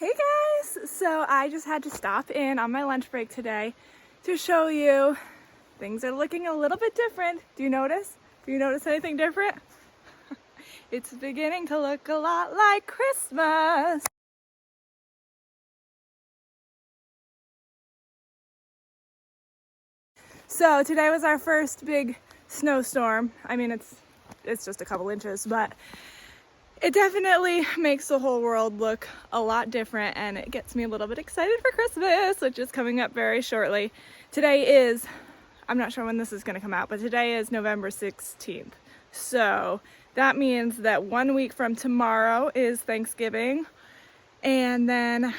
Hey guys! So I just had to stop in on my lunch break today to show you things are looking a little bit different. Do you notice? Do you notice anything different? It's beginning to look a lot like Christmas. So today was our first big snowstorm. I mean, it's just a couple inches, but it definitely makes the whole world look a lot different, and it gets me a little bit excited for Christmas, which is coming up very shortly. Today is, I'm not sure when this is going to come out, but today is November 16th. So that means that 1 week from tomorrow is Thanksgiving, and then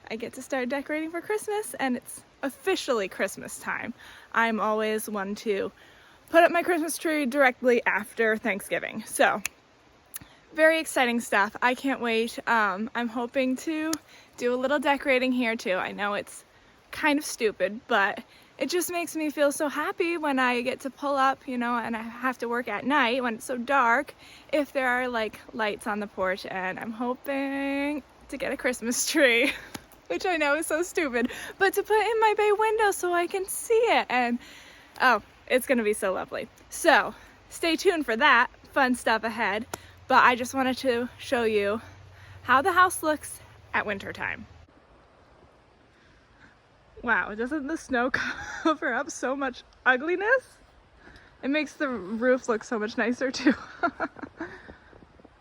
I get to start decorating for Christmas, and it's officially Christmas time. I'm always one to put up my Christmas tree directly after Thanksgiving. So very exciting stuff. I can't wait. I'm hoping to do a little decorating here too. I know it's kind of stupid, but it just makes me feel so happy when I get to pull up, you know, and I have to work at night when it's so dark, if there are like lights on the porch, and I'm hoping to get a Christmas tree, which I know is so stupid, but to put in my bay window so I can see it, and oh, it's gonna be so lovely. So stay tuned for that fun stuff ahead. But I just wanted to show you how the house looks at winter time. Wow, doesn't the snow cover up so much ugliness? It makes the roof look so much nicer too.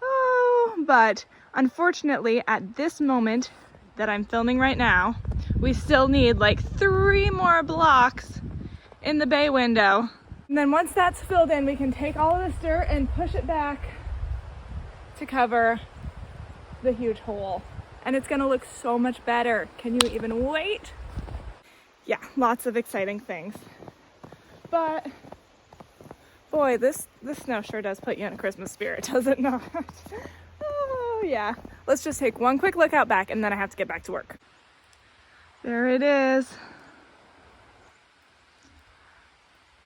Oh, but unfortunately at this moment that I'm filming right now, we still need like 3 more blocks in the bay window. And then once that's filled in, we can take all of this dirt and push it back to cover the huge hole, and it's gonna look so much better. Can you even wait? Yeah, lots of exciting things, but boy, this snow sure does put you in a Christmas spirit, does it not? Oh yeah, let's just take one quick look out back, and then I have to get back to work. There it is.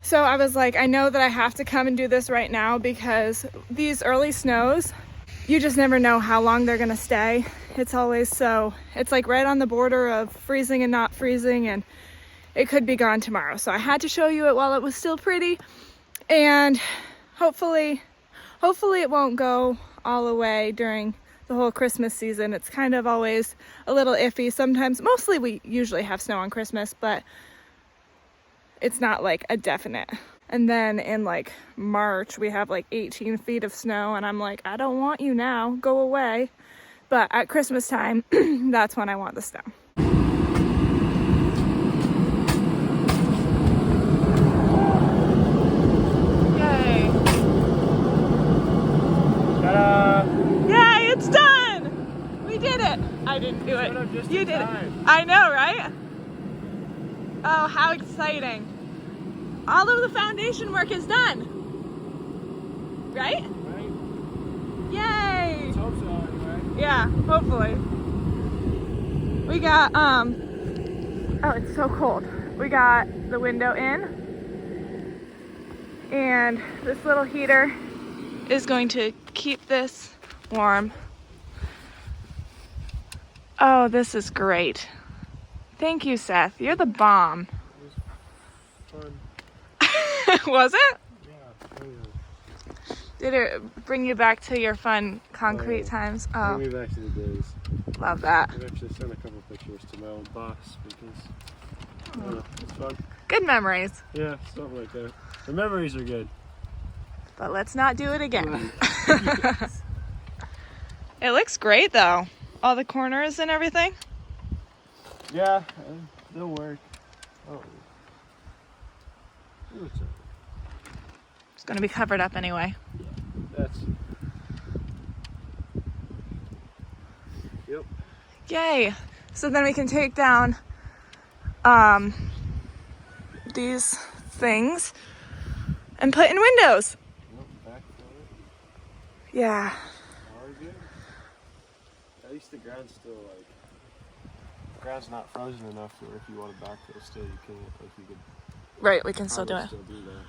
So I was like, I know that I have to come and do this right now because these early snows, you just never know how long they're gonna stay. It's always it's like right on the border of freezing and not freezing, and it could be gone tomorrow. So I had to show you it while it was still pretty, and hopefully it won't go all away during the whole Christmas season. It's kind of always a little iffy. Sometimes, mostly we usually have snow on Christmas, but it's not like a definite. And then in like March, we have like 18 feet of snow, and I'm like, I don't want you now, go away. But at Christmas time, that's when I want the snow. Yay. Ta-da! Yay, it's done! We did it! I didn't do it. You did it. I know, right? Oh, how exciting. All of the foundation work is done. Right? Right? Yay! Let's hope so, anyway. Yeah, hopefully. We got, oh, it's so cold. We got the window in, and this little heater is going to keep this warm. Oh, this is great. Thank you, Seth. You're the bomb. It was fun. Was it? Yeah. Oh, yeah. Did it bring you back to your fun concrete yeah. times? Bring Oh, me back to the days. love that. I've actually sent a couple pictures to my old boss because I don't know, it's fun. Good memories. Yeah, stuff like that. The memories are good. But let's not do it again. Yes. It looks great though. All the corners and everything. Yeah, they'll work. Oh. What's up? It's gonna be covered up anyway. That's. Yep. Yay! So then we can take down these things and put in windows. Yep, back on it. Yeah. Already good. At least the ground's still like. The ground's not frozen enough to where if you want to backfill still, you can. Like you could. Right, we can still do it. Still do that.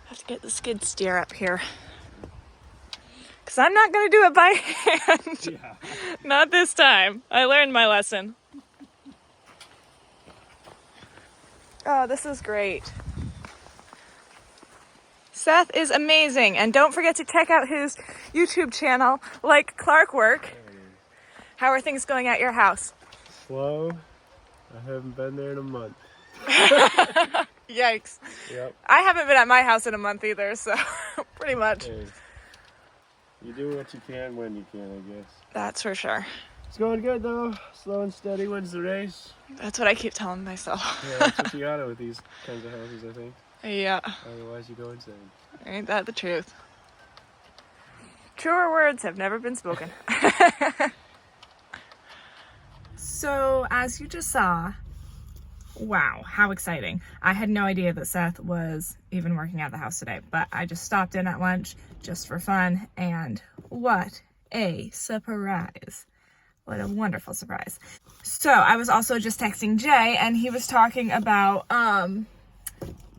Have to get the skid steer up here. because I'm not going to do it by hand. Yeah. Not this time. I learned my lesson. Oh, this is great. Seth is amazing, and don't forget to check out his YouTube channel, like Clark Work. How are things going at your house? Slow. I haven't been there in a month. Yikes. Yep. I haven't been at my house in a month either, so pretty much. Hey, you do what you can when you can, I guess. That's for sure. It's going good though. Slow and steady wins the race. That's what I keep telling myself. Yeah, that's what you gotta with these kinds of houses, I think. Yeah. Otherwise you go insane. Ain't that the truth? Truer words have never been spoken. So, as you just saw, wow, how exciting. I had no idea that Seth was even working at the house today, but I just stopped in at lunch just for fun, and what a surprise. What a wonderful surprise. So I was also just texting Jay, and he was talking about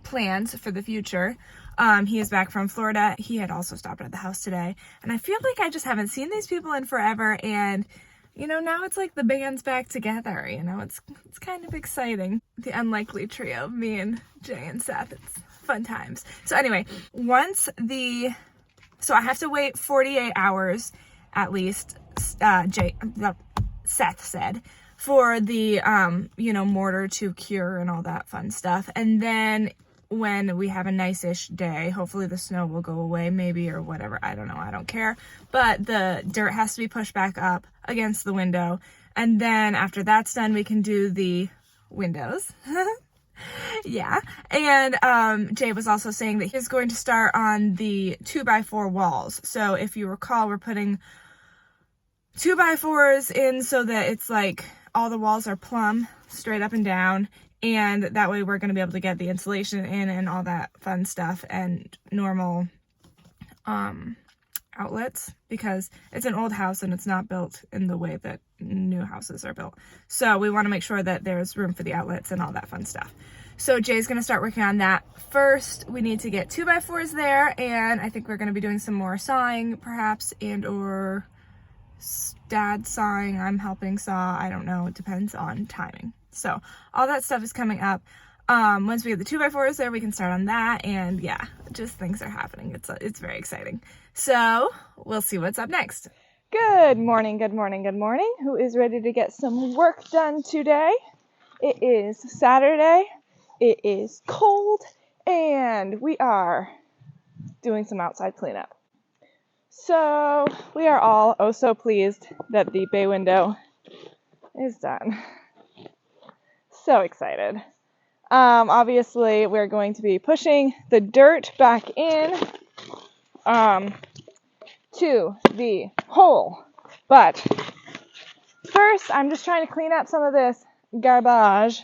plans for the future. He is back from Florida. He had also stopped at the house today, and I feel like I just haven't seen these people in forever, and you know, now it's like the band's back together, you know, it's kind of exciting. The unlikely trio, me and Jay and Seth, it's fun times. So anyway, so I have to wait 48 hours at least, Seth said, for the, mortar to cure and all that fun stuff. And then when we have a nice-ish day, hopefully the snow will go away, maybe, or whatever. I don't know. I don't care. But the dirt has to be pushed back up against the window. And then after that's done, we can do the windows. Yeah. And Jay was also saying that he's going to start on the 2x4 walls. So if you recall, we're putting 2x4s in so that it's like all the walls are plumb, straight up and down. And that way we're going to be able to get the insulation in and all that fun stuff and normal outlets, because it's an old house and it's not built in the way that new houses are built. So we want to make sure that there's room for the outlets and all that fun stuff. So Jay's going to start working on that. First, we need to get 2x4s there, and I think we're going to be doing some more sawing perhaps, and or dad sawing, I'm helping saw, I don't know, it depends on timing. So all that stuff is coming up. Once we get the 2x4s there, we can start on that, and yeah, just things are happening. It's very exciting. So we'll see what's up next. Good morning, good morning, good morning. Who is ready to get some work done today? It is Saturday, it is cold, and we are doing some outside cleanup. So we are all oh so pleased that the bay window is done. So excited. Obviously we're going to be pushing the dirt back in to the hole. But first I'm just trying to clean up some of this garbage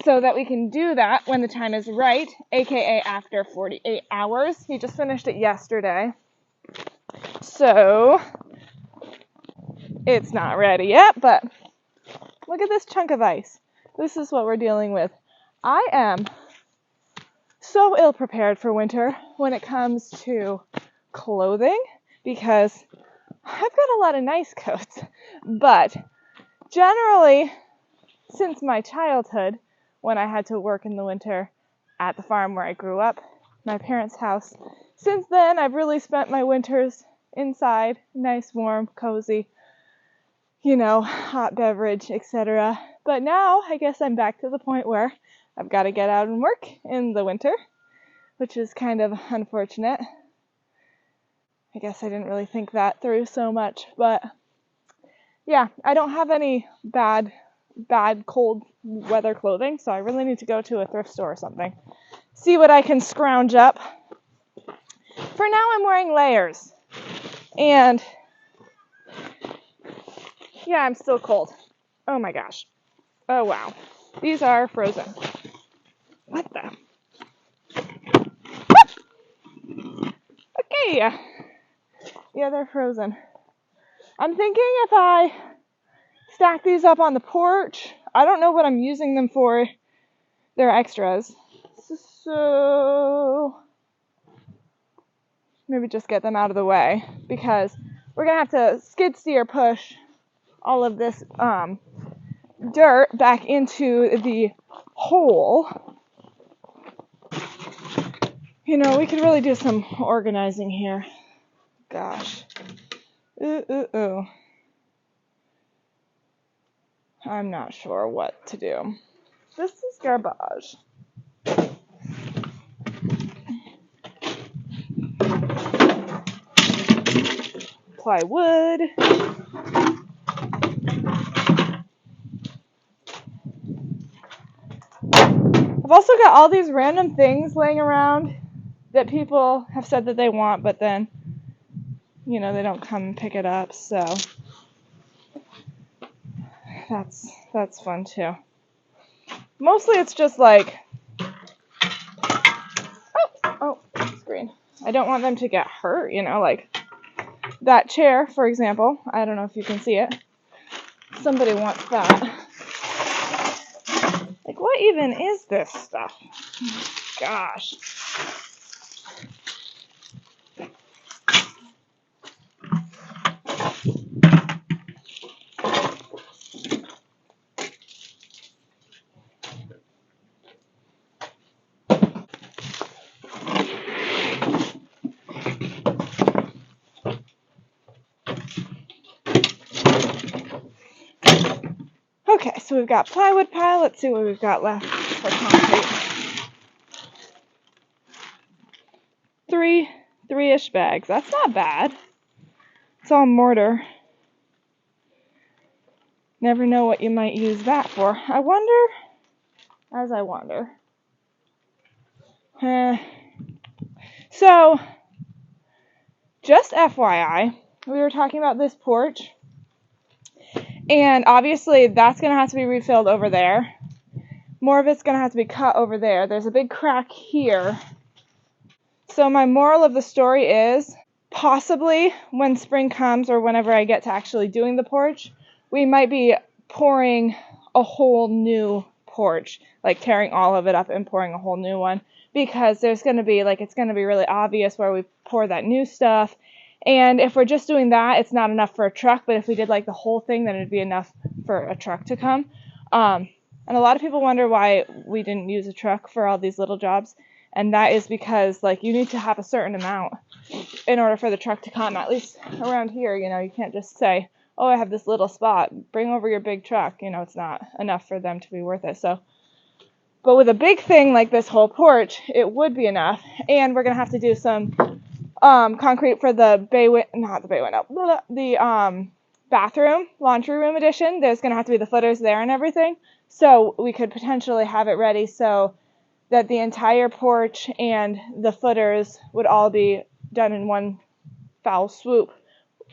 so that we can do that when the time is right, aka after 48 hours. He just finished it yesterday. So it's not ready yet, but look at this chunk of ice. This is what we're dealing with. I am so ill prepared for winter when it comes to clothing, because I've got a lot of nice coats, but generally since my childhood, when I had to work in the winter at the farm where I grew up, my parents' house, since then I've really spent my winters inside, nice, warm, cozy, you know, hot beverage, etc. But now I guess I'm back to the point where I've got to get out and work in the winter, which is kind of unfortunate. I guess I didn't really think that through so much, but yeah, I don't have any bad cold weather clothing, so I really need to go to a thrift store or something. See what I can scrounge up. For now, I'm wearing layers. And yeah, I'm still cold. Oh my gosh. Oh wow. These are frozen. What the? Okay. Yeah, they're frozen. I'm thinking if I stack these up on the porch, I don't know what I'm using them for. They're extras. So maybe just get them out of the way, because we're gonna have to skid steer push all of this dirt back into the hole. You know, we could really do some organizing here. Gosh. Ooh. I'm not sure what to do. This is garbage. Plywood. I've also got all these random things laying around that people have said that they want, but then, you know, they don't come and pick it up, so that's fun too. Mostly it's just like, oh, screen. I don't want them to get hurt, you know, like that chair, for example. I don't know if you can see it. Somebody wants that. Like, what even is this stuff? Gosh. Okay, so we've got plywood pile. Let's see what we've got left for concrete. Three-ish bags. That's not bad. It's all mortar. Never know what you might use that for. I wonder. So, just FYI, we were talking about this porch, and obviously that's going to have to be refilled over there. More of it's going to have to be cut over there. There's a big crack here. So my moral of the story is, possibly when spring comes or whenever I get to actually doing the porch, we might be pouring a whole new porch, like tearing all of it up and pouring a whole new one, because there's going to be, like, it's going to be really obvious where we pour that new stuff. And if we're just doing that, it's not enough for a truck, but if we did like the whole thing, then it'd be enough for a truck to come. And a lot of people wonder why we didn't use a truck for all these little jobs. And that is because, like, you need to have a certain amount in order for the truck to come. At least around here, you know, you can't just say, oh, I have this little spot, bring over your big truck. You know, it's not enough for them to be worth it. So, but with a big thing like this whole porch, it would be enough. And we're going to have to do some concrete for the bathroom, laundry room addition. There's going to have to be the footers there and everything. So we could potentially have it ready so that the entire porch and the footers would all be done in one foul swoop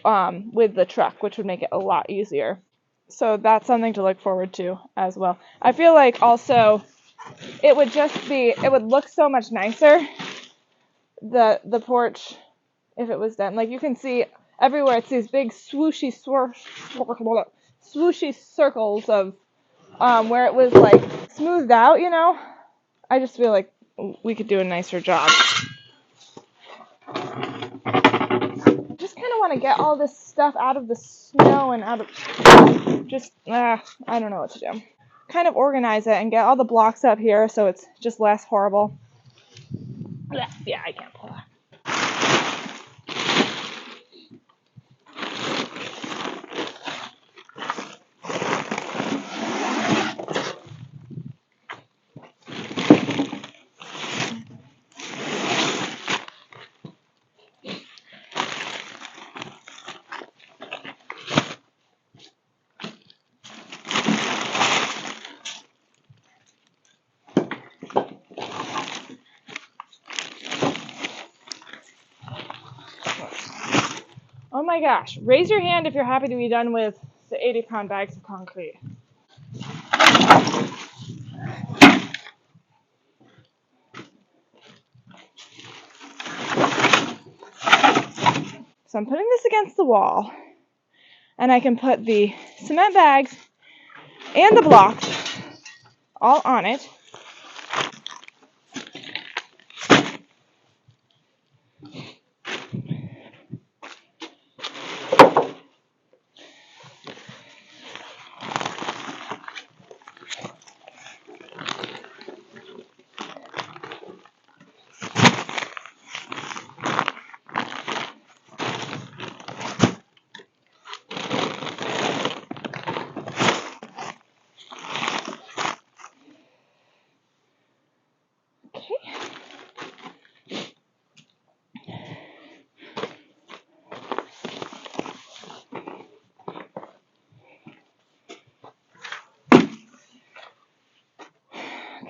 with the truck, which would make it a lot easier. So that's something to look forward to as well. I feel like also it would look so much nicer, the porch, if it was done. Like, you can see everywhere it's these big swooshy circles of where it was like smoothed out, you know. I just feel like we could do a nicer job. Just kind of want to get all this stuff out of the snow and out of I don't know what to do. Kind of organize it and get all the blocks up here so it's just less horrible. Yeah, I can't pull that. Oh my gosh, raise your hand if you're happy to be done with the 80-pound bags of concrete. So I'm putting this against the wall, and I can put the cement bags and the blocks all on it.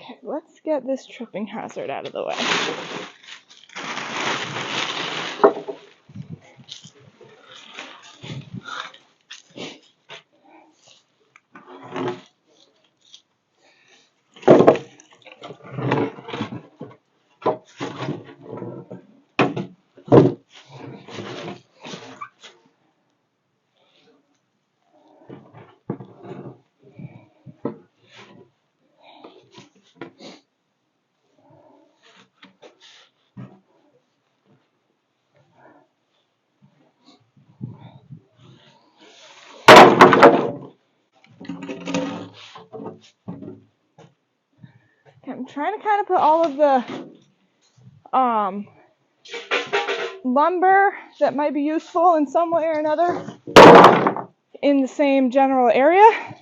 Okay, let's get this tripping hazard out of the way. I'm trying to kind of put all of the lumber that might be useful in some way or another in the same general area.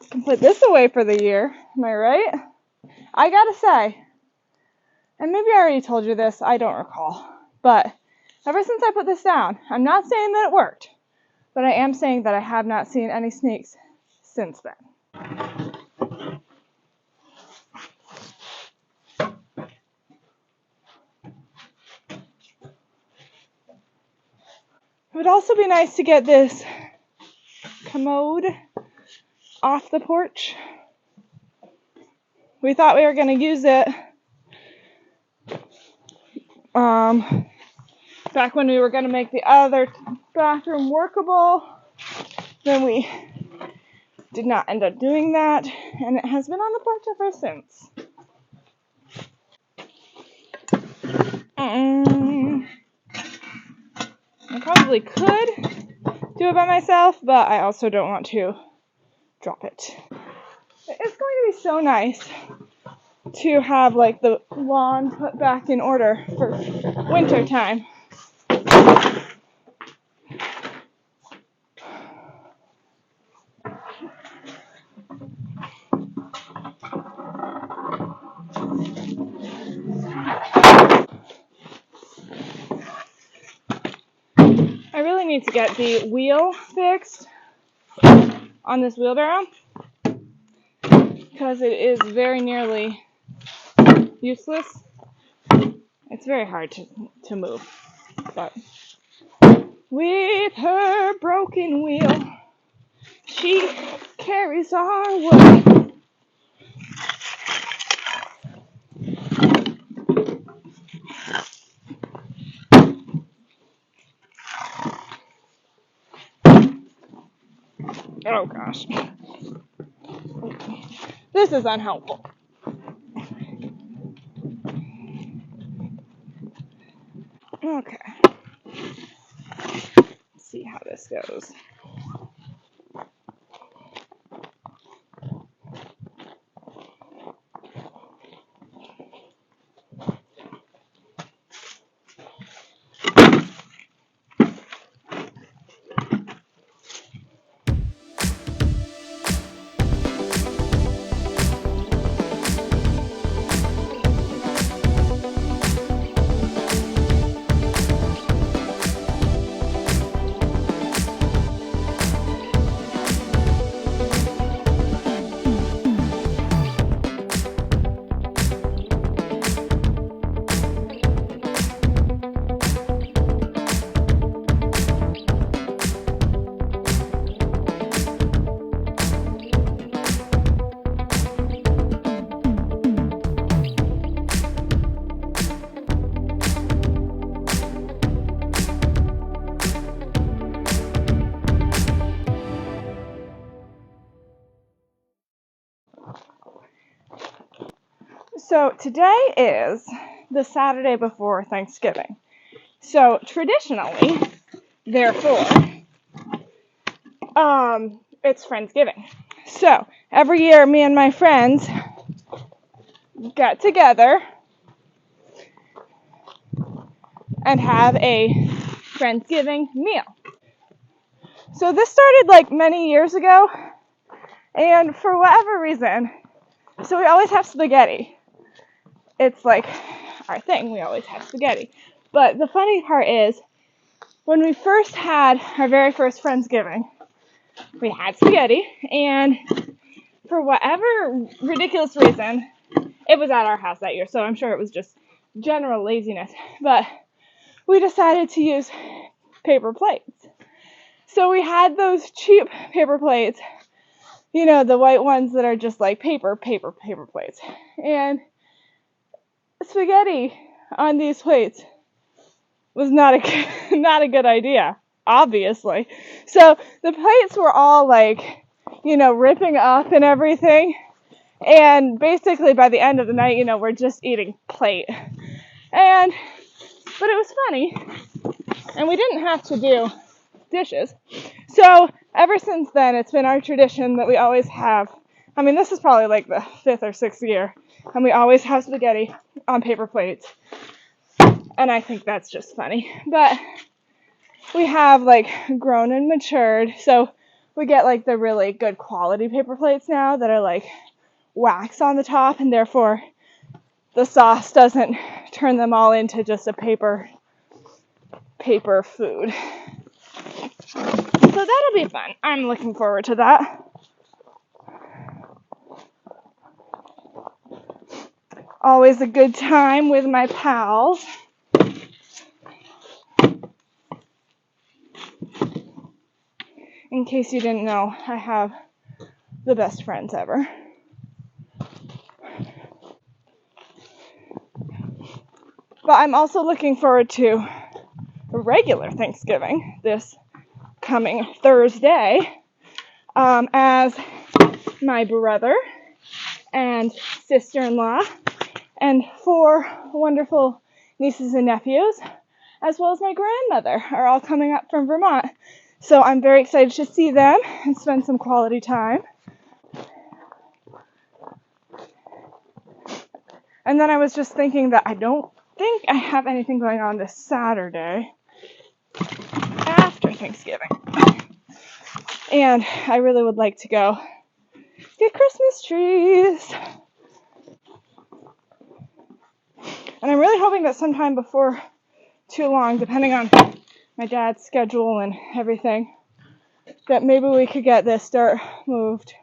Can put this away for the year, am I right? I gotta say, and maybe I already told you this, I don't recall, but ever since I put this down, I'm not saying that it worked, but I am saying that I have not seen any snakes since then. It would also be nice to get this commode off the porch. We thought we were going to use it back when we were going to make the other bathroom workable. Then we did not end up doing that, and it has been on the porch ever since. I probably could do it by myself, but I also don't want to drop it. It's going to be so nice to have like the lawn put back in order for winter time. I really need to get the wheel fixed on this wheelbarrow because it is very nearly useless. It's very hard to move, but with her broken wheel, she carries our wood. Oh gosh. This is unhelpful. Okay. Let's see how this goes. So today is the Saturday before Thanksgiving. So traditionally, therefore, it's Friendsgiving. So every year, me and my friends get together and have a Friendsgiving meal. So this started like many years ago, and for whatever reason, so we always have spaghetti. It's like our thing, we always have spaghetti. But the funny part is, when we first had our very first Friendsgiving, we had spaghetti, and for whatever ridiculous reason, it was at our house that year, so I'm sure it was just general laziness, but we decided to use paper plates. So we had those cheap paper plates, you know, the white ones that are just like paper plates. And spaghetti on these plates was not a good idea, obviously. So the plates were all like, you know, ripping up and everything. And basically by the end of the night, you know, we're just eating plate. But it was funny. And we didn't have to do dishes. So ever since then, it's been our tradition that we always have, I mean, this is probably like the 5th or 6th year, and we always have spaghetti on paper plates. And I think that's just funny. But we have like grown and matured, so we get like the really good quality paper plates now that are like wax on the top, and therefore the sauce doesn't turn them all into just a paper food. So that'll be fun. I'm looking forward to that. Always a good time with my pals. In case you didn't know, I have the best friends ever. But I'm also looking forward to a regular Thanksgiving this coming Thursday, as my brother and sister-in-law and 4 wonderful nieces and nephews, as well as my grandmother, are all coming up from Vermont. So I'm very excited to see them and spend some quality time. And then I was just thinking that I don't think I have anything going on this Saturday after Thanksgiving. And I really would like to go get Christmas trees. And I'm really hoping that sometime before too long, depending on my dad's schedule and everything, that maybe we could get this dirt moved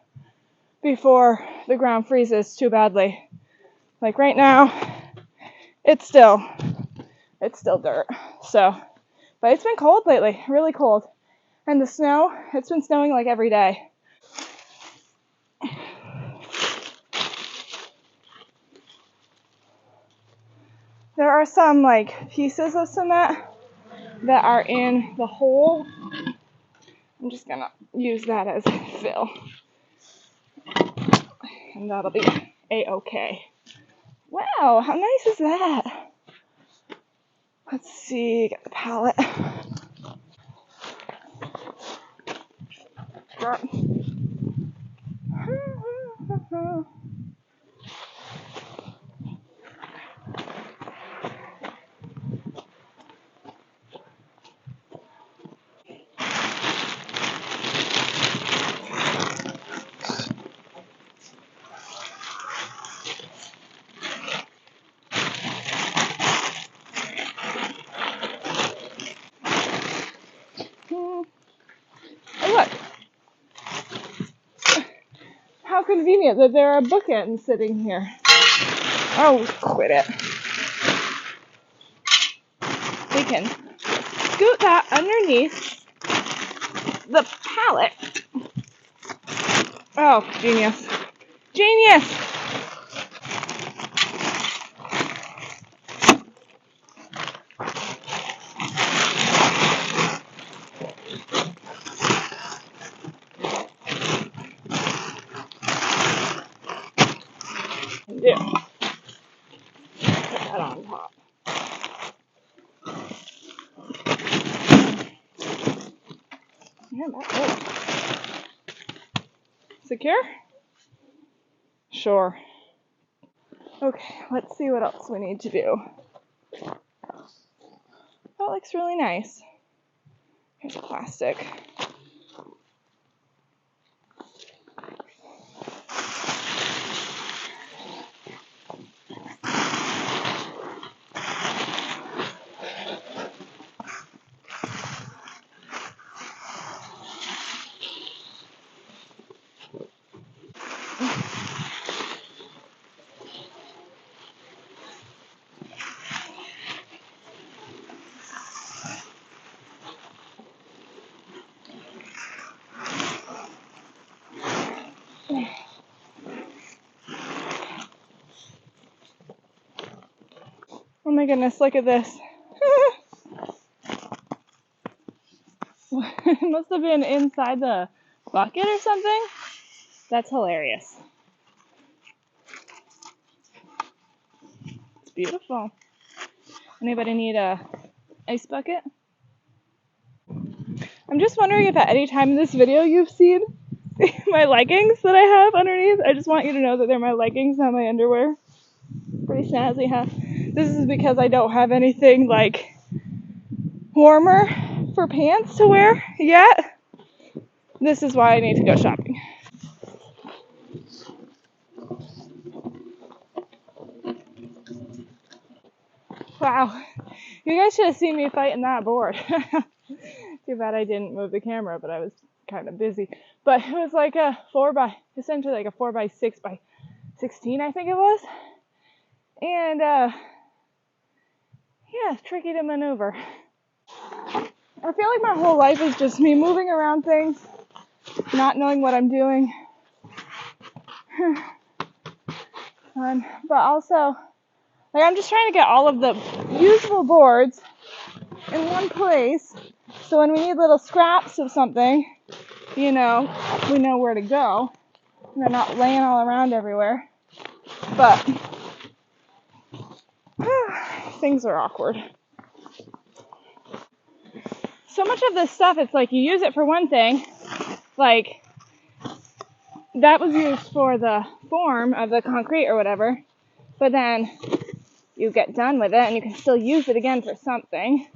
before the ground freezes too badly. Like right now, it's still dirt. So, but it's been cold lately, really cold. And the snow, it's been snowing like every day. There are some like pieces of cement that are in the hole. I'm just gonna use that as fill. And that'll be a-okay. Wow, how nice is that? Let's see, get the palette. Oh, look. How convenient that there are bookends sitting here. Oh, quit it. We can scoot that underneath the pallet. Oh, genius. Genius! Do. Put that on top. Yeah, that works. Secure? Sure. Okay, let's see what else we need to do. That looks really nice. Here's plastic. Oh my goodness, look at this. It must have been inside the bucket or something. That's hilarious. It's beautiful. Anybody need a ice bucket? I'm just wondering if at any time in this video you've seen my leggings that I have underneath. I just want you to know that they're my leggings, not my underwear. Pretty snazzy, huh? This is because I don't have anything like warmer for pants to wear yet. This is why I need to go shopping. Wow, you guys should have seen me fighting that board. Too bad I didn't move the camera, but I was kind of busy. But it was like essentially like a 4x6 by 16, I think it was. And yeah, tricky to maneuver. I feel like my whole life is just me moving around things, not knowing what I'm doing. But also, like, I'm just trying to get all of the usable boards in one place, so when we need little scraps of something, you know, we know where to go. And they're not laying all around everywhere. But things are awkward. So much of this stuff, it's like you use it for one thing, like that was used for the form of the concrete or whatever, but then you get done with it and you can still use it again for something.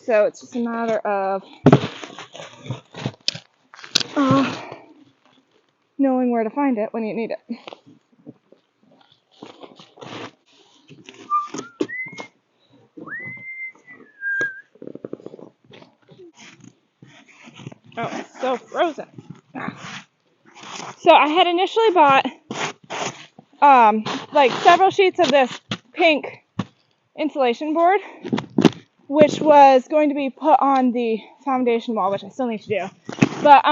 So it's just a matter of knowing where to find it when you need it. Oh, it's so frozen. So I had initially bought like several sheets of this pink insulation board, which was going to be put on the foundation wall, which I still need to do. But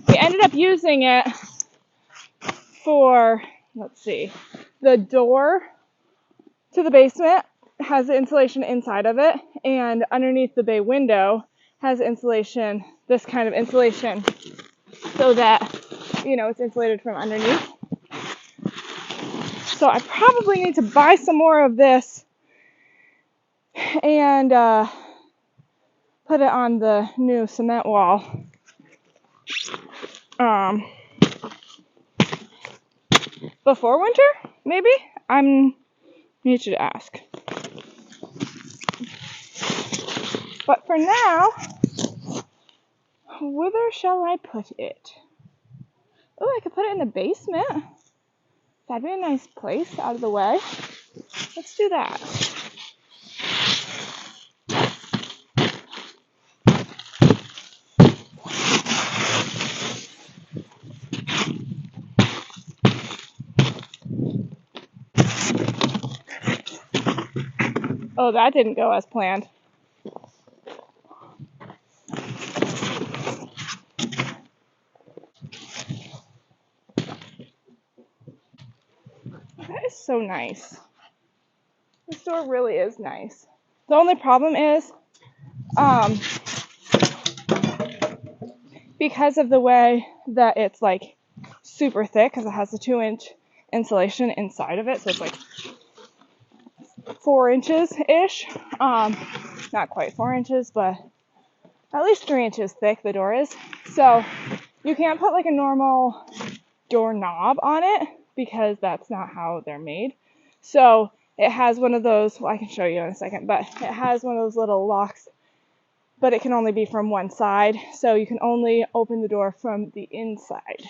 we ended up using it for, let's see, the door to the basement has the insulation inside of it, and underneath the bay window has insulation, this kind of insulation, so that, you know, it's insulated from underneath. So I probably need to buy some more of this and put it on the new cement wall. Before winter, maybe? Need you to ask. But for now, whither shall I put it? Oh, I could put it in the basement. That'd be a nice place out of the way. Let's do that. Oh, that didn't go as planned. That is so nice. This door really is nice. The only problem is, because of the way that it's like super thick, because it has a 2-inch insulation inside of it, so it's like 4 inches-ish. Not quite 4 inches, but at least 3 inches thick the door is. So you can't put like a normal doorknob on it because that's not how they're made. So it has one of those, well, I can show you in a second, but it has one of those little locks, but it can only be from one side. So you can only open the door from the inside.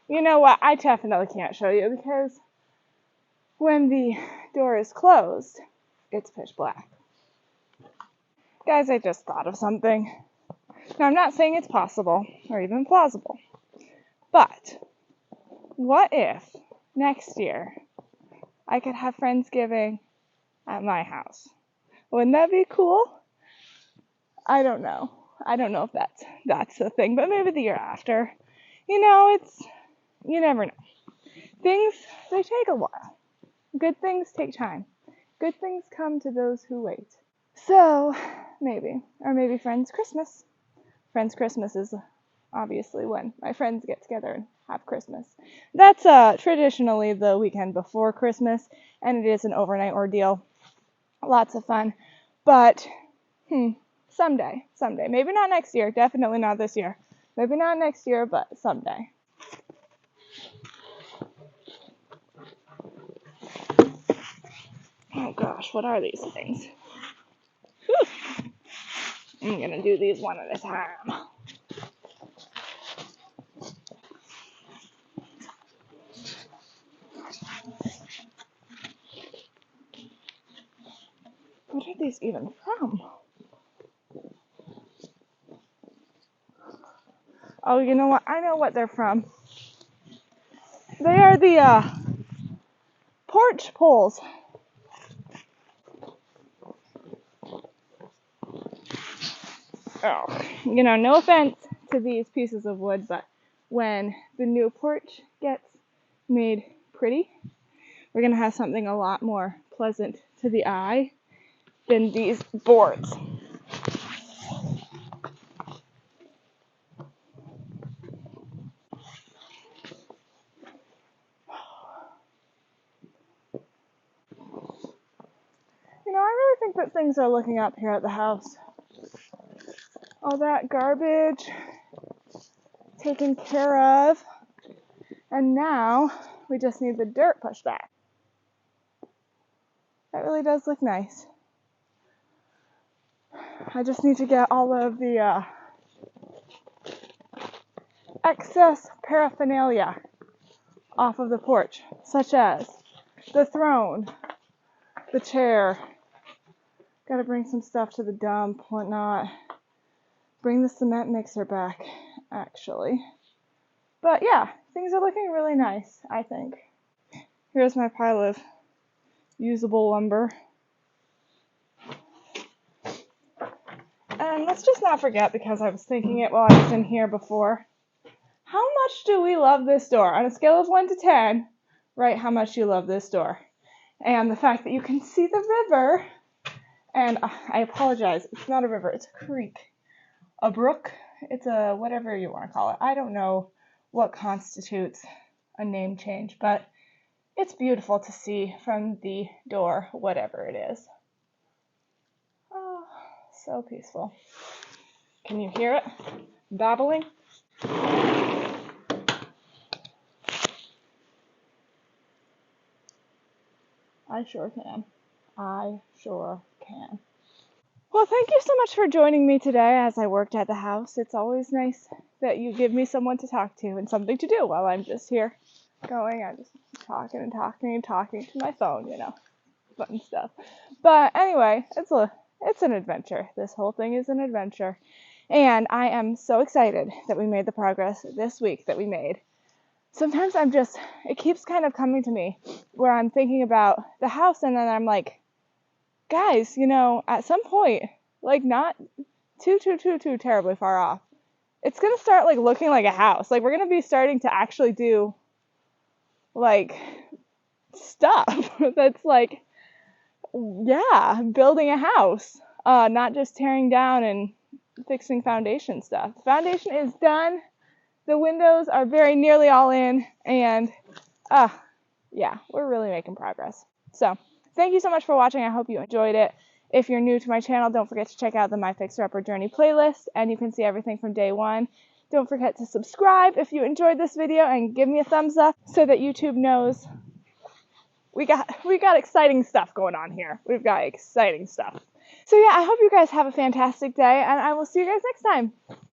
You know what? I definitely can't show you because when the door is closed, it's pitch black. Guys, I just thought of something. Now, I'm not saying it's possible or even plausible, but what if next year I could have Friendsgiving at my house? Wouldn't that be cool? I don't know. I don't know if that's the thing, but maybe the year after. You never know. Things, they take a while. Good things take time. Good things come to those who wait. So, maybe. Or maybe Friends Christmas. Friends Christmas is obviously when my friends get together and have Christmas. That's traditionally the weekend before Christmas, and it is an overnight ordeal. Lots of fun. But, someday. Maybe not next year. Definitely not this year. Maybe not next year, but someday. Oh gosh, what are these things? Whew. I'm gonna do these one at a time. What are these even from? Oh, you know what? I know what they're from. They are the porch poles. Oh, no offense to these pieces of wood, but when the new porch gets made pretty, we're gonna have something a lot more pleasant to the eye than these boards. I really think that things are looking up here at the house. All that garbage taken care of, and now we just need the dirt pushed back. That really does look nice. I just need to get all of the excess paraphernalia off of the porch, such as the throne, the chair. Gotta bring some stuff to the dump, whatnot. Bring the cement mixer back, actually. But yeah, things are looking really nice, I think. Here's my pile of usable lumber. And let's just not forget, because I was thinking it while I was in here before, how much do we love this door? On a scale of 1 to 10, write how much you love this door. And the fact that you can see the river, and I apologize, it's not a river, it's a creek. A brook, it's a whatever you want to call it. I don't know what constitutes a name change, but it's beautiful to see from the door, whatever it is. Oh, so peaceful. Can you hear it? Babbling? I sure can. I sure can. Well, thank you so much for joining me today as I worked at the house. It's always nice that you give me someone to talk to and something to do while I'm just here going. I'm just talking to my phone, fun stuff. But anyway, it's an adventure. This whole thing is an adventure. And I am so excited that we made the progress this week that we made. Sometimes it keeps kind of coming to me where I'm thinking about the house and then I'm like, guys, at some point, like not too terribly far off, it's going to start like looking like a house. Like we're going to be starting to actually do like stuff that's like, yeah, building a house, not just tearing down and fixing foundation stuff. The foundation is done. The windows are very nearly all in, and yeah, we're really making progress. So thank you so much for watching. I hope you enjoyed it. If you're new to my channel, don't forget to check out the My Fixer Upper Journey playlist, and you can see everything from day one. Don't forget to subscribe if you enjoyed this video and give me a thumbs up so that YouTube knows we got exciting stuff going on here. We've got exciting stuff. So yeah, I hope you guys have a fantastic day, and I will see you guys next time.